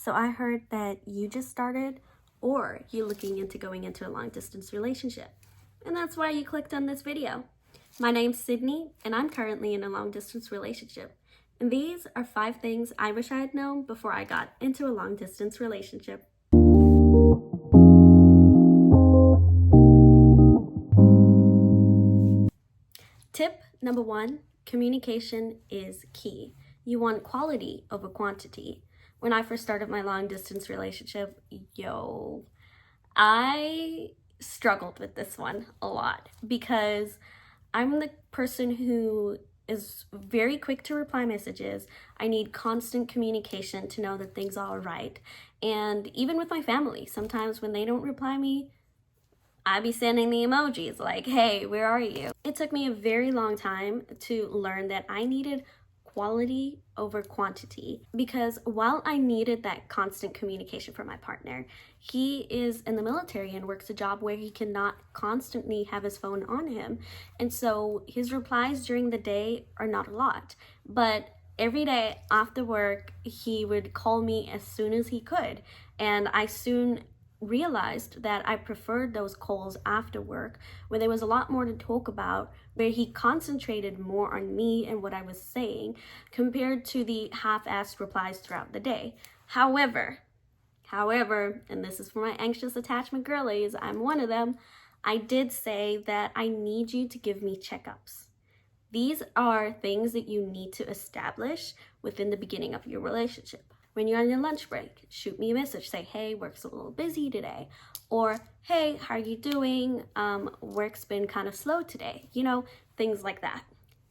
So I heard that you just started or you're looking into going into a long distance relationship. And that's why you clicked on this video. My name's Sydney and I'm currently in a long distance relationship. And these are 5 things I wish I had known before I got into a long distance relationship. Tip number 1, communication is key. You want quality over quantity. When I first started my long distance relationship, I struggled with this one a lot because I'm the person who is very quick to reply messages. I need constant communication to know that things are all right. And even with my family, sometimes when they don't reply me, I be sending the emojis like, hey, where are you? It took me a very long time to learn that I needed quality over quantity, because while I needed that constant communication from my partner, he is in the military and works a job where he cannot constantly have his phone on him. And so his replies during the day are not a lot, but every day after work, he would call me as soon as he could. And I soon realized that I preferred those calls after work, where there was a lot more to talk about, where he concentrated more on me and what I was saying compared to the half-assed replies throughout the day. However, and this is for my anxious attachment girlies, I'm one of them, I did say that I need you to give me checkups. These are things that you need to establish within the beginning of your relationship. When you're on your lunch break, shoot me a message. Say, hey, work's a little busy today. Or, hey, how are you doing? Work's been kind of slow today. Things like that.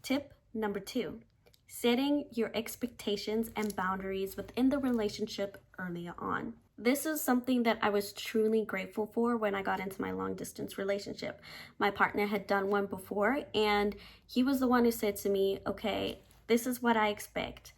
Tip number 2, setting your expectations and boundaries within the relationship earlier on. This is something that I was truly grateful for when I got into my long distance relationship. My partner had done one before, and he was the one who said to me, okay, this is what I expect.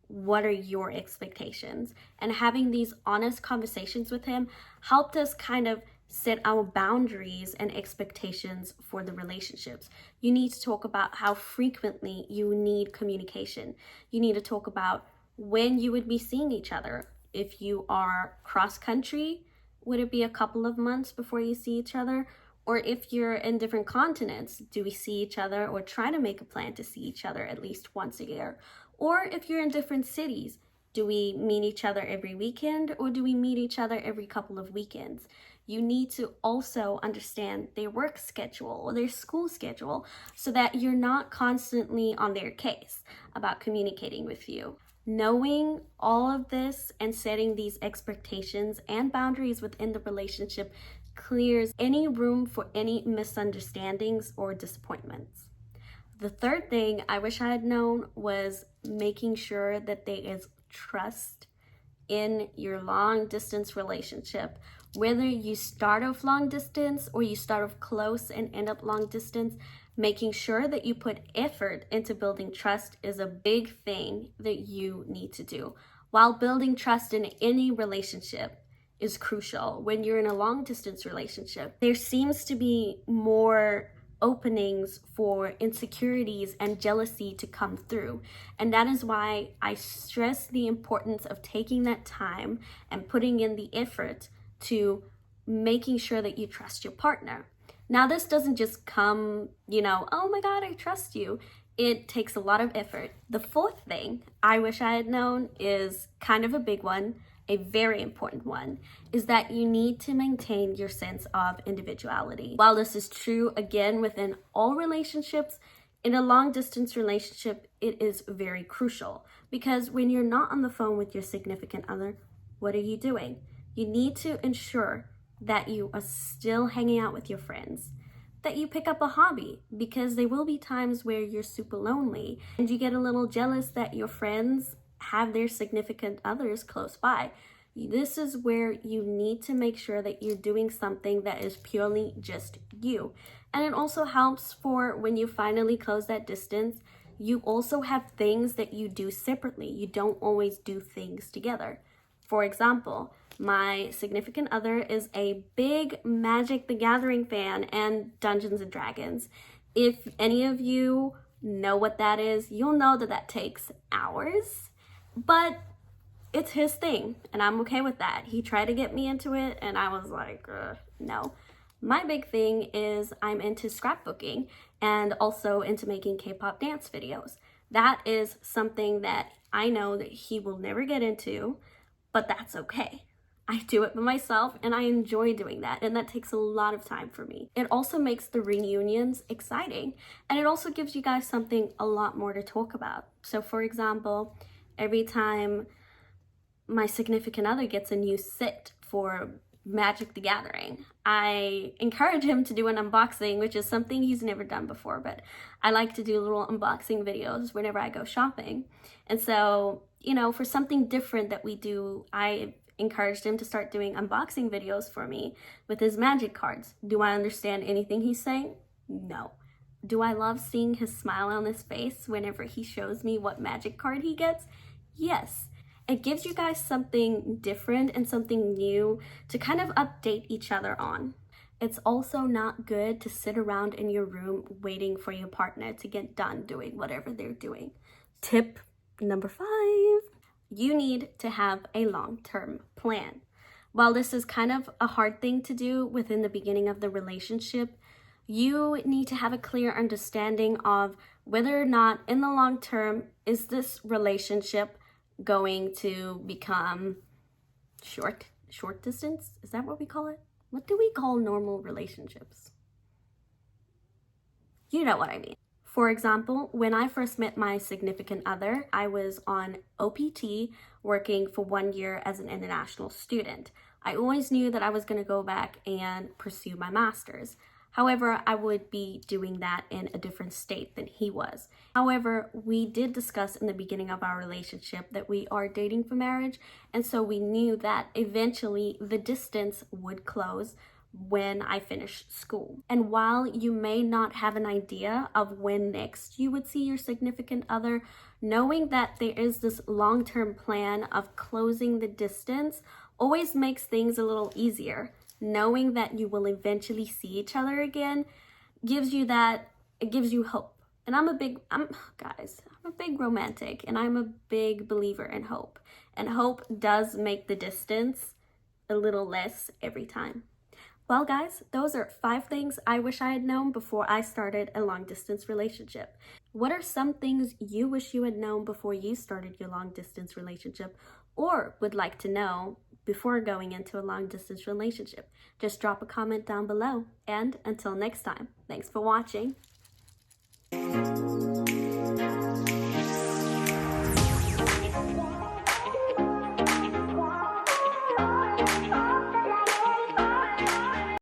What are your expectations? And having these honest conversations with him helped us kind of set our boundaries and expectations for the relationships. You need to talk about how frequently you need communication. You need to talk about when you would be seeing each other. If you are cross country, would it be a couple of months before you see each other? Or if you're in different continents, do we see each other or try to make a plan to see each other at least once a year? Or if you're in different cities, do we meet each other every weekend or do we meet each other every couple of weekends? You need to also understand their work schedule or their school schedule so that you're not constantly on their case about communicating with you. Knowing all of this and setting these expectations and boundaries within the relationship clears any room for any misunderstandings or disappointments. The third thing I wish I had known was making sure that there is trust in your long distance relationship. Whether you start off long distance or you start off close and end up long distance, making sure that you put effort into building trust is a big thing that you need to do. While building trust in any relationship is crucial, when you're in a long distance relationship, there seems to be more openings for insecurities and jealousy to come through. And that is why I stress the importance of taking that time and putting in the effort to making sure that you trust your partner. Now, this doesn't just come, oh my God, I trust you. It takes a lot of effort. The 4th thing I wish I had known is kind of a big one, a very important one, is that you need to maintain your sense of individuality. While this is true, again, within all relationships, in a long distance relationship, it is very crucial because when you're not on the phone with your significant other, what are you doing? You need to ensure that you are still hanging out with your friends, that you pick up a hobby, because there will be times where you're super lonely and you get a little jealous that your friends have their significant others close by. This is where you need to make sure that you're doing something that is purely just you. And it also helps for when you finally close that distance, you also have things that you do separately. You don't always do things together. For example, my significant other is a big Magic the Gathering fan and Dungeons and Dragons. If any of you know what that is, you'll know that that takes hours. But it's his thing, and I'm okay with that. He tried to get me into it, and I was like, no. My big thing is I'm into scrapbooking and also into making K-pop dance videos. That is something that I know that he will never get into, but that's okay. I do it by myself and I enjoy doing that, and that takes a lot of time for me. It also makes the reunions exciting, and it also gives you guys something a lot more to talk about. So for example, every time my significant other gets a new set for Magic the Gathering, I encourage him to do an unboxing, which is something he's never done before, but I like to do little unboxing videos whenever I go shopping. And so, you know, for something different that we do, I encouraged him to start doing unboxing videos for me with his Magic cards. Do I understand anything he's saying? No. Do I love seeing his smile on his face whenever he shows me what Magic card he gets? Yes. It gives you guys something different and something new to kind of update each other on. It's also not good to sit around in your room waiting for your partner to get done doing whatever they're doing. Tip number 5, you need to have a long-term plan. While this is kind of a hard thing to do within the beginning of the relationship, you need to have a clear understanding of whether or not in the long term is this relationship going to become short distance? Is that what we call it? What do we call normal relationships? You know what I mean. For example, when I first met my significant other, I was on OPT working for 1 year as an international student. I always knew that I was going to go back and pursue my master's. However, I would be doing that in a different state than he was. However, we did discuss in the beginning of our relationship that we are dating for marriage, and so we knew that eventually the distance would close when I finished school. And while you may not have an idea of when next you would see your significant other, knowing that there is this long-term plan of closing the distance always makes things a little easier. Knowing that you will eventually see each other again gives you hope. And I'm a big romantic, and I'm a big believer in hope. And hope does make the distance a little less every time. Well, guys, those are 5 things I wish I had known before I started a long distance relationship. What are some things you wish you had known before you started your long distance relationship, or would like to know before going into a long distance relationship? Just drop a comment down below. And until next time, thanks for watching.